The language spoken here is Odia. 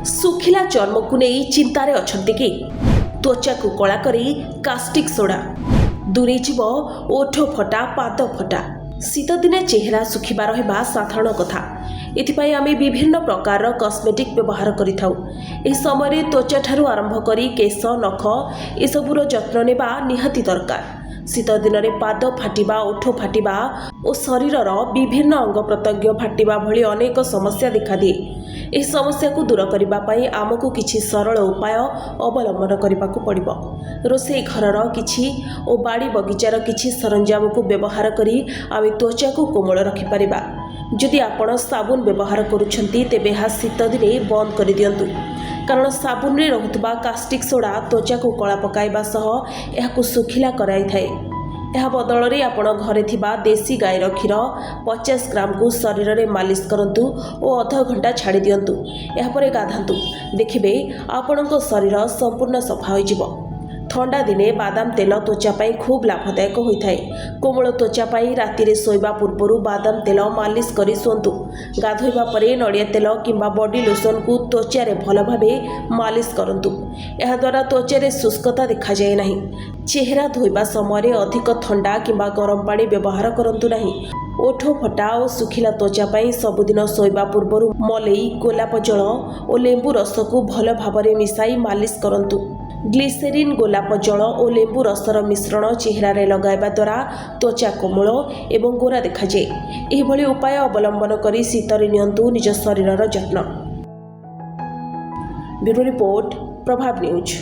ଶୁଖିଲା ଚର୍ମକୁ ନେଇ ଚିନ୍ତାରେ ଅଛନ୍ତି କି? ତ୍ୱଚାକୁ କଳା କରି କାଷ୍ଟିକ୍ ସୋଡ଼ା, ଦୂରେଇ ଯିବ ଓଠ ଫଟା, ପାଦ ଫଟା। ଶୀତଦିନେ ଚେହେରା ଶୁଖିବାର ହେବା ସାଧାରଣ କଥା। ଏଥିପାଇଁ ଆମେ ବିଭିନ୍ନ ପ୍ରକାରର କସ୍ମେଟିକ୍ ବ୍ୟବହାର କରିଥାଉ। ଏହି ସମୟରେ ତ୍ୱଚାଠାରୁ ଆରମ୍ଭ କରି କେଶ, ନଖ ଏସବୁର ଯତ୍ନ ନେବା ନିହାତି ଦରକାର। ଶୀତ ଦିନରେ ପାଦ ଫାଟିବା, ଓଠ ଫାଟିବା ଓ ଶରୀରର ବିଭିନ୍ନ ଅଙ୍ଗ ପ୍ରତ୍ୟଙ୍ଗ ଫାଟିବା ଭଳି ଅନେକ ସମସ୍ୟା ଦେଖାଦିଏ। ଏହି ସମସ୍ୟାକୁ ଦୂର କରିବା ପାଇଁ ଆମକୁ କିଛି ସରଳ ଉପାୟ ଅବଲମ୍ବନ କରିବାକୁ ପଡ଼ିବ। ରୋଷେଇ ଘରର କିଛି ଓ ବାଡ଼ି ବଗିଚାର କିଛି ସରଞ୍ଜାମକୁ ବ୍ୟବହାର କରି ଆମେ ତ୍ୱଚାକୁ କୋମଳ ରଖିପାରିବା। ଯଦି ଆପଣ ସାବୁନ ବ୍ୟବହାର କରୁଛନ୍ତି ତେବେ ଏହା ଶୀତଦିନେ ବନ୍ଦ କରିଦିଅନ୍ତୁ, କାରଣ ସାବୁନରେ ରହୁଥିବା କାଷ୍ଟିକ୍ ସୋଡ଼ା ତ୍ୱଚାକୁ କଳା ପକାଇବା ସହ ଏହାକୁ ଶୁଖିଲା କରାଇଥାଏ। ଏହା ବଦଳରେ ଆପଣ ଘରେ ଥିବା ଦେଶୀ ଗାଈର କ୍ଷୀର 50 ଗ୍ରାମକୁ ଶରୀରରେ ମାଲିସ କରନ୍ତୁ ଓ ଅଧଘଣ୍ଟା ଛାଡ଼ି ଦିଅନ୍ତୁ। ଏହାପରେ ଗାଧାନ୍ତୁ। ଦେଖିବେ ଆପଣଙ୍କ ଶରୀର ସମ୍ପୂର୍ଣ୍ଣ ସଫା ହୋଇଯିବ। ଥଣ୍ଡା ଦିନେ ବାଦାମ ତେଲ ତ୍ୱଚା ପାଇଁ ଖୁବ୍ ଲାଭଦାୟକ ହୋଇଥାଏ। କୋମଳ ତ୍ୱଚା ପାଇଁ ରାତିରେ ଶୋଇବା ପୂର୍ବରୁ ବାଦାମ ତେଲ ମାଲିସ କରି ଶୁଅନ୍ତୁ। ଗାଧୋଇବା ପରେ ନଡ଼ିଆ ତେଲ କିମ୍ବା ବଡି ଲୋସନକୁ ତ୍ୱଚାରେ ଭଲ ଭାବେ ମାଲିସ କରନ୍ତୁ। ଏହାଦ୍ୱାରା ତ୍ୱଚାରେ ଶୁଷ୍କତା ଦେଖାଯାଏ ନାହିଁ। ଚେହେରା ଧୋଇବା ସମୟରେ ଅଧିକ ଥଣ୍ଡା କିମ୍ବା ଗରମ ପାଣି ବ୍ୟବହାର କରନ୍ତୁ ନାହିଁ। ଓଠ ଫଟା ଓ ଶୁଖିଲା ତ୍ୱଚା ପାଇଁ ସବୁଦିନ ଶୋଇବା ପୂର୍ବରୁ ମଲେଇ, ଗୋଲାପ ଜଳ ଓ ଲେମ୍ବୁ ରସକୁ ଭଲ ଭାବରେ ମିଶାଇ ମାଲିସ କରନ୍ତୁ। ଗ୍ଲିସେରିନ୍, ଗୋଲାପ ଜଳ ଓ ଲେମ୍ବୁ ରସର ମିଶ୍ରଣ ଚେହେରାରେ ଲଗାଇବା ଦ୍ୱାରା ତ୍ୱଚା କୋମଳ ଏବଂ ଗୋରା ଦେଖାଯାଏ। ଏହିଭଳି ଉପାୟ ଅବଲମ୍ବନ କରି ଶୀତରେ ନିଅନ୍ତୁ ନିଜ ଶରୀରର ଯତ୍ନ। ବ୍ୟୁରୋ ରିପୋର୍ଟ, ପ୍ରଭାବ ନ୍ୟୁଜ୍।